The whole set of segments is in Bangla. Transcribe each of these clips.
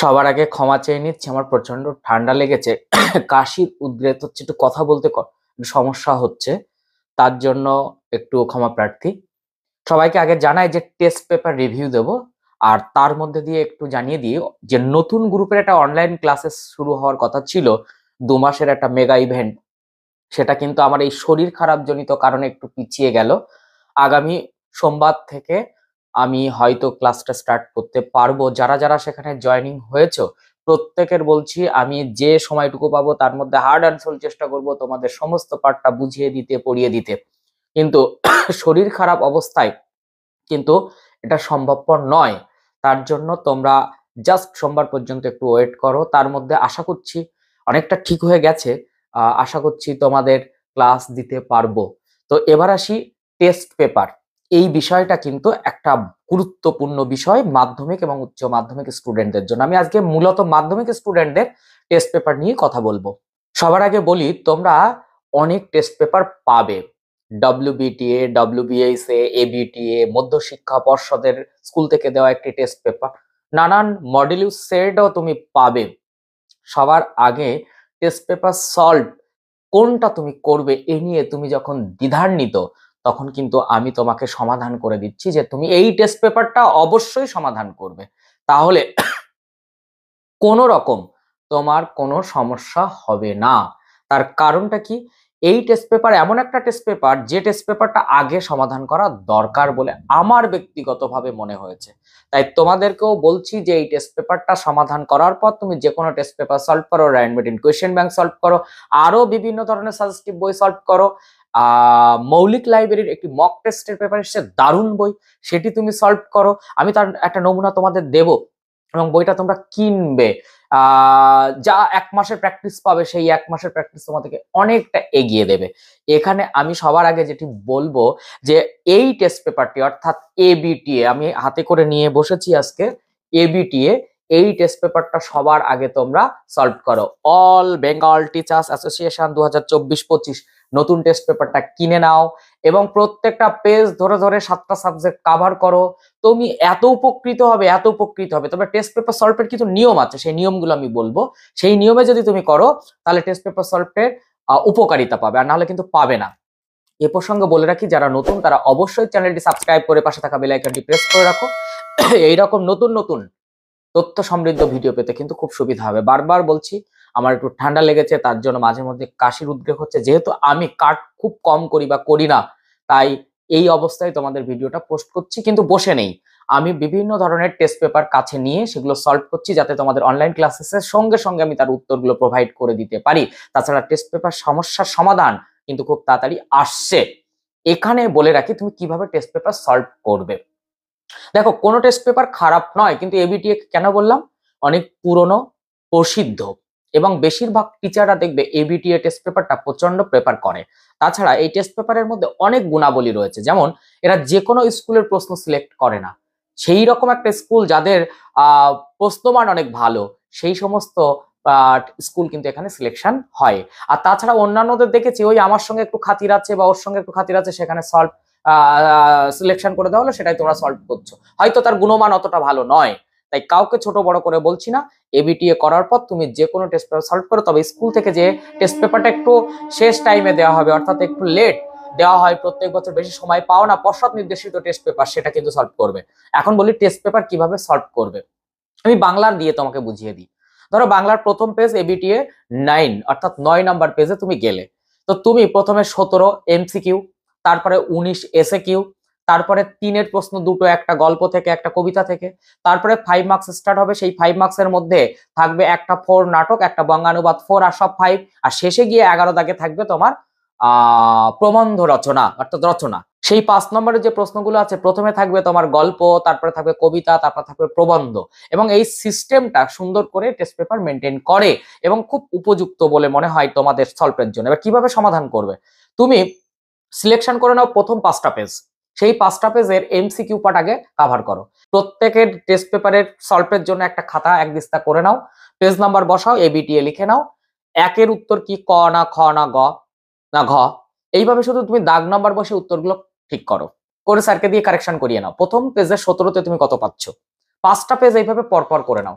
সবার আগে ক্ষমা চেয়ে নিচ্ছি, আমার প্রচন্ড ঠান্ডা লেগেছে। কাশির উদ্রেক হচ্ছে, একটু কথা বলতে একটু সমস্যা হচ্ছে, তার জন্য একটু ক্ষমা প্রার্থী। সবাইকে আগে জানাই যে টেস্ট পেপার রিভিউ দেব, আর তার মধ্যে দিয়ে একটু জানিয়ে দিই যে নতুন গ্রুপের একটা অনলাইন ক্লাসেস শুরু হওয়ার কথা ছিল, 2 মাসের একটা মেগা ইভেন্ট। সেটা কিন্তু আমার এই শরীর খারাপ জনিত কারণে একটু পিছিয়ে গেল। আগামী সোমবার থেকে আমি হয়তো ক্লাসটা স্টার্ট করতে পারবো। যারা যারা সেখানে জয়েনিং হয়েছে প্রত্যেকের বলছি, আমি যে সময়টুকু পাবো তার মধ্যে হার্ড অ্যান্ড সোল চেষ্টা করব তোমাদের সমস্ত পার্টটা বুঝিয়ে দিতে, পড়িয়ে দিতে। কিন্তু শরীর খারাপ অবস্থায় কিন্তু এটা সম্ভবপর নয়। তার জন্য তোমরা জাস্ট সোমবার পর্যন্ত একটু ওয়েট করো, তার মধ্যে আশা করছি অনেকটা ঠিক হয়ে গেছে। আশা করছি তোমাদের ক্লাস দিতে পারবো। তো এবার আসি টেস্ট পেপার। এই বিষয়টা কিন্তু একটা গুরুত্বপূর্ণ বিষয় মাধ্যমিক এবং উচ্চ মাধ্যমিক স্টুডেন্টদের জন্য। আমি আজকে মূলত মাধ্যমিক স্টুডেন্টদের টেস্ট পেপার নিয়ে কথা বলবো। সবার আগে বলি, তোমরা অনেক টেস্ট পেপার পাবে। ডব্লিউবিটিএ, ডব্লিউবিএসএ, এবিটিএ, মধ্যশিক্ষা পর্ষদের স্কুল থেকে দেওয়া একটি টেস্ট পেপার, নানান মডেলিউস সেটও তুমি পাবে। সবার আগে টেস্ট পেপার সলভ কোনটা তুমি করবে এ নিয়ে তুমি যখন দ্বিধান্বিত, তখন কিন্তু আমি তোমাকে সমাধান করে দিচ্ছি যে তুমি এই টেস্ট পেপারটা অবশ্যই সমাধান করবে। তাহলে কোনো রকম তোমার কোনো সমস্যা হবে না। তার কারণটা কি? এই টেস্ট পেপার এমন একটা টেস্ট পেপার যে টেস্ট পেপারটা আগে সমাধান করা দরকার বলে আমার ব্যক্তিগতভাবে মনে হয়েছে। তাই তোমাদেরকেও বলছি যে এই টেস্ট পেপারটা সমাধান করার পর তুমি যে কোনো টেস্ট পেপার সলভ করো, র্যান্ডমেটিন কোয়েশ্চেন ব্যাংক সলভ করো, আরো বিভিন্ন ধরনের সাজেস্টিভ বই সলভ করো। মৌলিক লাইব্রেরির একটি মক টেস্টের পেপার এসেছে, দারুণ বই, সেটি তুমি সলভ করো। আমি তার একটা নমুনা তোমাদের দেব এবং বইটা তোমরা কিনবে। যা 1 মাসের প্র্যাকটিস পাবে, সেই 1 মাসের প্র্যাকটিস তোমাদেরকে অনেকটা এগিয়ে দেবে। এখানে আমি সবার আগে যেটি বলবো যে এই টেস্ট পেপারটি অর্থাৎ এবিটিএ, আমি হাতে করে নিয়ে বসেছি আজকে, এবিটিএ, এই টেস্ট পেপারটা সবার আগে তোমরা সলভ করো। অল বেঙ্গল টিচার্স অ্যাসোসিয়েশন 2024-25 নতুন টেস্ট পেপারটা কিনে নাও এবং প্রত্যেকটা পেজ ধরে ধরে 7টা সাবজেক্ট কাভার করো। তুমি এত উপকৃত হবে, এত উপকৃত হবে। তবে টেস্ট পেপার সলভের কিছু নিয়ম আছে, সেই নিয়মগুলো আমি বলবো। সেই নিয়মে যদি তুমি করো তাহলে টেস্ট পেপার সলভের উপকারিতা পাবে, আর নাহলে কিন্তু পাবে না। এ প্রসঙ্গে বলে রাখি, যারা নতুন তারা অবশ্যই চ্যানেলটি সাবস্ক্রাইব করে পাশে থাকা বেল আইকনটি প্রেস করে রাখো। এইরকম নতুন নতুন তথ্য সমৃদ্ধ ভিডিও পেতে কিন্তু খুব সুবিধা হবে। বারবার বলছি, আমার একটু ঠান্ডা লেগেছে, তার জন্য মাঝে মধ্যে কাশির উদ্রেক হচ্ছে। যেহেতু আমি কাট খুব কম করি বা করি না, তাই এই অবস্থায় তোমাদের ভিডিওটা পোস্ট করছি, কিন্তু বসে নেই। আমি বিভিন্ন ধরনের টেস্ট পেপার কাছে নিয়ে সেগুলো সলভ করছি, যাতে তোমাদের অনলাইন ক্লাসেসের সঙ্গে সঙ্গে আমি তার উত্তরগুলো প্রোভাইড করে দিতে পারি। তাছাড়া টেস্ট পেপার সমস্যার সমাধান কিন্তু খুব তাড়াতাড়ি আসছে। এখানে বলে রাখি তুমি কিভাবে টেস্ট পেপার সলভ করবে। দেখো, কোনো টেস্ট পেপার খারাপ নয়, কিন্তু এবিটিএ কেন বললাম, অনেক পুরনো, প্রসিদ্ধ, এবং বেশিরভাগ টিচাররা দেখবে এবিটিএ টেস্ট পেপারটা প্রচন্ড প্রেফার করে। তাছাড়া এই টেস্ট পেপারের মধ্যে অনেক গুণাবলী রয়েছে, যেমন এরা যে কোনো স্কুলের প্রশ্ন সিলেক্ট করে না। সেই রকম একটা স্কুল যাদের প্রশ্নমান অনেক ভালো, সেই সমস্ত স্কুল কিন্তু এখানে সিলেকশন হয়। আর তাছাড়া অন্যান্যদের দেখেছি, ওই আমার সঙ্গে একটু খাতির আছে বা ওর সঙ্গে একটু খাতির আছে, সেখানে সলভ সিলেকশন করে দেওয়া হলো, সেটাই তোমরা সলভ করছো, হয়তো তার গুণমান অতটা ভালো নয়। তাই কাউকে ছোট বড় করে বলছি না। এবিটিএ করার পর তুমি যে কোনো টেস্ট পেপার সলভ করো, তবে স্কুল থেকে যে টেস্ট পেপারটা একটু শেষ টাইমে দেওয়া হবে, অর্থাৎ একটু লেট দেওয়া হয়, প্রত্যেক বছর বেশি সময় পাও না, পর্ষদ নির্দেশিত টেস্ট পেপার, সেটা কিন্তু সলভ করবে। এখন বলি টেস্ট পেপার কিভাবে সলভ করবে। আমি বাংলার দিয়ে তোমাকে বুঝিয়ে দিই। ধরো বাংলার প্রথম পেজ এবিটিএ 9, অর্থাৎ 9 নম্বর পেজে তুমি গেলে, তো তুমি প্রথমে 17 এমসিকিউ, তারপরে 19 এসএকিউ, তারপরে 3-এর প্রশ্ন দুটো, একটা গল্প থেকে একটা কবিতা থেকে, তারপরে 5 মার্কস স্টার্ট হবে। সেই 5 মার্কসের মধ্যে থাকবে একটা 4 নাটক, একটা বঙ্গানুবাদ 4, আর সব 5। আর শেষে গিয়ে 11 দাগে থাকবে তোমার প্রবন্ধ রচনা, অর্থাৎ রচনা। সেই 5 নম্বরের যে প্রশ্নগুলো আছে, প্রথমে থাকবে তোমার গল্প, তারপরে থাকবে কবিতা, তারপর থাকবে প্রবন্ধ। এবং এই সিস্টেমটা সুন্দর করে টেস্ট পেপার মেনটেন করে এবং খুব উপযুক্ত বলে মনে হয় তোমাদের সলভের জন্য। এবার কিভাবে সমাধান করবে, তুমি সিলেকশন করে নাও প্রথম 5টা পেজ, সেই 5টা পেজের এমসিকিউ পার্ট আগে কাভার করো। প্রত্যেকের টেস্ট পেপারের সলভের জন্য একটা খাতা এক দিস্তা করে নাও, পেজ নাম্বার বসাও, এবিটিএ লিখে নাও, 1-এর উত্তর কি, ক না খ না গ না ঘ, এইভাবে শুধু তুমি দাগ নাম্বার বসে উত্তরগুলো ঠিক করো, করে স্যারকে দিয়ে কারেকশন করিয়ে নাও। প্রথম পেজে 17তে তুমি কত পাচ্ছ, 5টা পেজ এইভাবে পরপর করে নাও।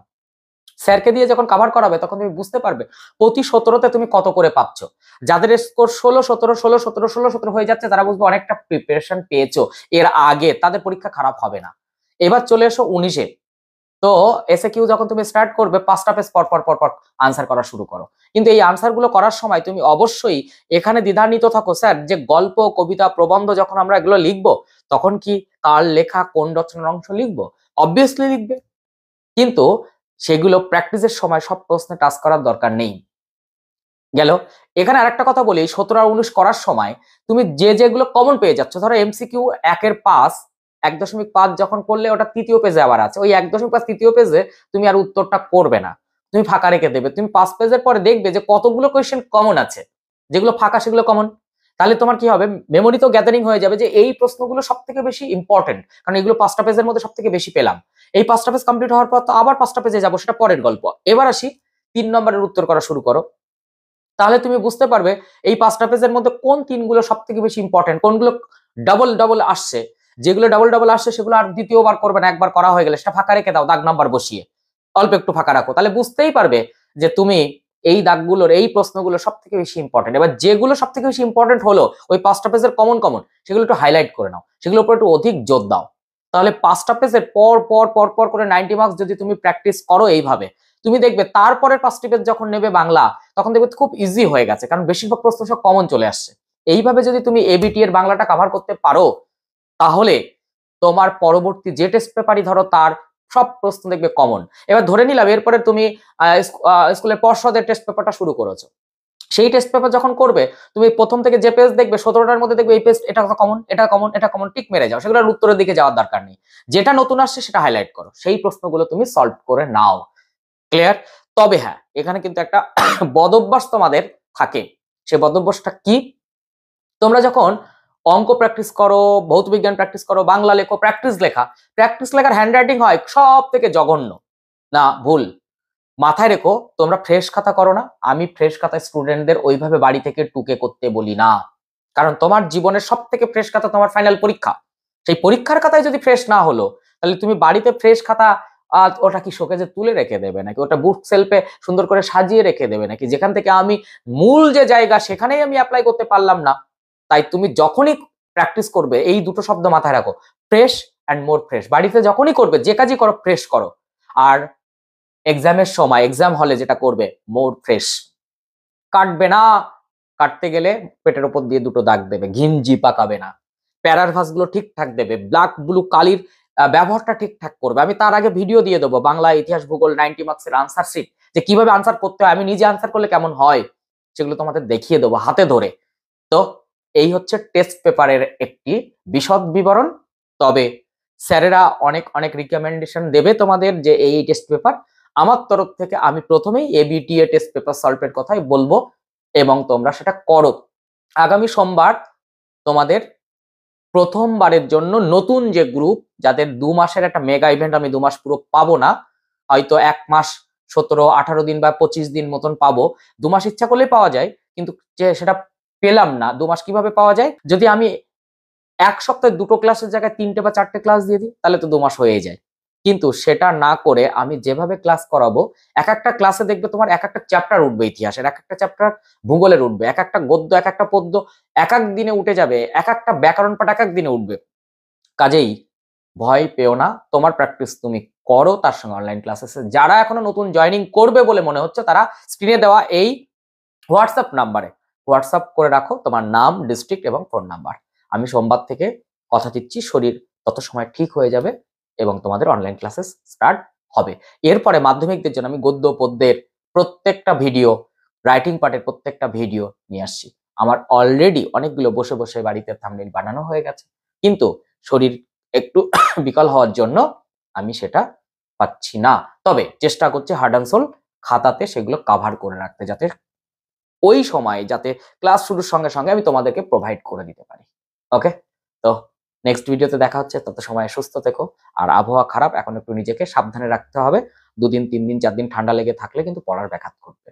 স্যারকে দিয়ে যখন কভার করাবে তখন তুমি বুঝতে পারবে প্রতি 17তে তুমি কত করে পাচ্ছ। যাদের স্কোর 16, 17, 16, 17, 16, 17 হয়ে যাচ্ছে তারা বুঝবে অনেকটা প্রিপারেশন পেয়েছো এর আগে, তাদের পরীক্ষা খারাপ হবে না। এবার চলে এসো 19-এ। তো এসএ কিউ যখন তুমি স্টার্ট করবে 5টা পেজ পর পর পর পর আনসার করা শুরু করো। কিন্তু এই আনসার গুলো করার সময় তুমি অবশ্যই এখানে দ্বিধান্বিত থাকো, স্যার যে গল্প, কবিতা, প্রবন্ধ যখন আমরা এগুলো লিখবো তখন কি কার লেখা কোন রচনার অংশ লিখবো? অবভিয়াসলি লিখবে, কিন্তু সেগুলো প্র্যাকটিসের সময় সব প্রশ্নে টাচ করার দরকার নেই। গেল। এখানে আরেকটা কথা বলি, 17 আর 19 করার সময় তুমি যেগুলো কমন পেয়ে যাচ্ছ, ধরো এমসিকিউ 1-5 1.5 যখন করলে ওটা তৃতীয় পেজে আবার আছে, ওই 1.5 তৃতীয় পেজে তুমি আর উত্তরটা করবে না, তুমি ফাঁকা রেখে দেবে। তুমি 5 পেজের পরে দেখবে যে কতগুলো কোয়েশ্চেন কমন আছে, যেগুলো ফাঁকা সেগুলো কমন। তাহলে তোমার কি হবে, মেমোরি তো গ্যাদারিং হয়ে যাবে যে এই প্রশ্নগুলো সব থেকে বেশি ইম্পর্টেন্ট, কারণ এগুলো 5টা পেজের মধ্যে সব থেকে বেশি পেলাম। এই 5টা পেজ কমপ্লিট হওয়ার পর তো আবার 5টা পেজে যাবো, সেটা পরের গল্প। এবার আসি 3 নম্বরের উত্তর করা শুরু করো। তাহলে তুমি বুঝতে পারবে এই 5টা পেজের মধ্যে কোন 3গুলো সব থেকে বেশি ইম্পর্টেন্ট, কোনগুলো ডাবল ডাবল আসছে। যেগুলো ডাবল ডাবল আসছে সেগুলো আর দ্বিতীয়বার করবে না, একবার করা হয়ে গেলে সেটা ফাঁকা রেখে দাও, দাগ নাম্বার বসিয়ে অল্প একটু ফাঁকা রাখো। তাহলে বুঝতেই পারবে যে তুমি এই দাগগুলোর এই প্রশ্নগুলো সব থেকে বেশি ইম্পর্টেন্ট। এবার যেগুলো সব থেকে বেশি ইম্পর্টেন্ট হলো ওই 5টা পেজের কমন কমন, সেগুলো একটু হাইলাইট করে নাও, সেগুলোর উপর একটু অধিক জোর দাও। তাহলে 5টা পেজের পর পর পর পর করে 90 মার্কস যদি তুমি প্র্যাকটিস করো এইভাবে, তুমি দেখবে তারপরের 5টি পেজ যখন নেবে বাংলা তখন দেখবে খুব ইজি হয়ে গেছে, কারণ বেশিরভাগ প্রশ্ন সব কমন চলে আসছে। এইভাবে যদি তুমি এবিটি এর বাংলাটা কভার করতে পারো তাহলে তোমার পরবর্তী যে টেস্ট পেপারই ধরো তার সব প্রশ্ন দেখবে কমন। এবার ধরে নিলাম এরপরে তুমি স্কুলের পর্ষদের টেস্ট পেপারটা শুরু করেছো, সেই টেস্ট পেপার যখন করবে তুমি প্রথম থেকে যে পেজ দেখবে 17টার মধ্যে দেখবে এই পেজ এটা কমন, এটা কমন, এটা কমন, টিক মেরে যাও, সেগুলোর উত্তরের দিকে যাওয়ার দরকার নেই। যেটা নতুন আসছে সেটা হাইলাইট করো, সেই প্রশ্নগুলো তুমি সলভ করে নাও। ক্লিয়ার? তবে হ্যাঁ, এখানে কিন্তু একটা বদভ্যাস তোমাদের থাকে। সে বদভ্যাসটা কি, তোমরা যখন অঙ্ক প্র্যাকটিস করো, ভৌত বিজ্ঞান প্র্যাকটিস করো, বাংলা লেখো, প্র্যাকটিস লেখার হ্যান্ডরাইটিং হয় সব থেকে জঘন্য, না ভুল। মাথায় রেখো, তোমরা ফ্রেশ খাতা করো না, আমি ফ্রেশ খাতা স্টুডেন্টদের ওইভাবে বাড়ি থেকে টুকে করতে বলি না। কারণ তোমার জীবনের সব থেকে ফ্রেশ খাতা তোমার ফাইনাল পরীক্ষা। সেই পরীক্ষার খাতায় যদি ফ্রেশ না হলো তাহলে তুমি বাড়িতে ফ্রেশ খাতা ওটা কি শোকেজে তুলে রেখে দেবে নাকি ওটা বুক সেলফে সুন্দর করে সাজিয়ে রেখে দেবে নাকি, যেখান থেকে আমি মূল যে জায়গা সেখানেই আমি অ্যাপ্লাই করতে পারলাম না। তাই তুমি যখনই প্র্যাকটিস করবে এই দুটো শব্দ মাথায় রাখো, ফ্রেশ অ্যান্ড মোর ফ্রেশ। বাড়িতে যখনই করবে যে কাজই করো ফ্রেশ করো, আর এক্সামের সময় এক্সাম হলে যেটা করবে মোর ফ্রেশ। কাটবে না, কাটতে গেলে পেটের উপর দিয়ে দুটো দাগ দেবে, ঘিঞ্জি পাকাবে না, প্যারার ভাঁজগুলো ঠিকঠাক দেবে, ব্ল্যাক ব্লু কালির ব্যবহারটা ঠিকঠাক করবে। আমি তার আগে ভিডিও দিয়ে দেবো বাংলা, ইতিহাস, ভূগোল 90 মার্কসের আনসার শিট, যে কিভাবে আনসার করতে হয়, আমি নিজে আনসার করলে কেমন হয় সেগুলো তোমাদের দেখিয়ে দেবো হাতে ধরে। তো এই হচ্ছে টেস্ট পেপারের একটি বিশদ বিবরণ। তবে স্যারেরা অনেক অনেক রিকমেন্ডেশন দেবে তোমাদের যে এই টেস্ট পেপার। আমার তরফ থেকে আমি প্রথমেই এবিটিএ টেস্ট পেপার সলভের কথাই বলবো এবং তোমরা সেটা করো। আগামী সোমবার তোমাদের প্রথমবারের জন্য নতুন যে গ্রুপ, যাদের 2 মাসের একটা মেগা ইভেন্ট, আমি 2 মাস পুরো পাবো না, হয়তো 1 মাস 17-18 দিন বা 25 দিন মতন পাবো। 2 মাস ইচ্ছা করলেই পাওয়া যায়, কিন্তু যে সেটা পেলাম না। 2 মাস কিভাবে পাওয়া যায়, যদি আমি 1 সপ্তাহে 2টো ক্লাসের জায়গায় 3টে বা 4টে ক্লাস দিয়ে দিই তাহলে তো 2 মাস হয়ে যায়। কিন্তু সেটা না করে আমি যেভাবে ক্লাস করাবো, এক একটা ক্লাসে দেখবে তোমার এক একটা চ্যাপ্টার উঠবে, ইতিহাসের এক একটা চ্যাপ্টার, ভূগোলের উঠবে, এক একটা গদ্য, এক একটা পদ্য এক এক দিনে উঠে যাবে, এক একটা ব্যাকরণ পাঠ এক এক দিনে উঠবে। কাজেই ভয় পেও না, তোমার প্র্যাকটিস তুমি করো, তার সঙ্গে অনলাইন ক্লাসেসে যারা এখনো নতুন জয়েনিং করবে বলে মনে হচ্ছে তারা স্ক্রিনে দেওয়া এই হোয়াটসঅ্যাপ নাম্বারে হোয়াটসঅ্যাপ করে রাখো তোমার নাম, ডিস্ট্রিক্ট এবং ফোন নাম্বার। আমি সোমবার থেকে কথা দিচ্ছি শরীর তত সময় ঠিক হয়ে যাবে এবং তোমাদের অনলাইন ক্লাসেস স্টার্ট হবে। এরপরে মাধ্যমিকদের জন্য আমি গদ্য পদ্যের প্রত্যেকটা ভিডিও, রাইটিং পার্টের প্রত্যেকটা ভিডিও নিয়ে আসছি। আমার অলরেডি অনেকগুলো বসে বসে বাড়িতে থাম্বনেইল বানানো হয়ে গেছে, কিন্তু শরীর একটু বিকল হওয়ার জন্য আমি সেটা পাচ্ছি না। তবে চেষ্টা করছি হার্ড অ্যান্ড সোল খাতাতে সেগুলো কভার করে রাখতে, যাতে ওই সময় যাতে ক্লাস শুরুর সঙ্গে সঙ্গে আমি তোমাদেরকে প্রোভাইড করে দিতে পারি। ওকে, তো নেক্সট ভিডিওতে দেখা হচ্ছে, তত সময় সুস্থ থেকো। আর আবহাওয়া খারাপ, এখন একটু নিজেকে সাবধানে রাখতে হবে। 2 দিন 3 দিন 4 দিন ঠান্ডা লেগে থাকলে কিন্তু পড়ার ব্যাঘাত ঘটবে।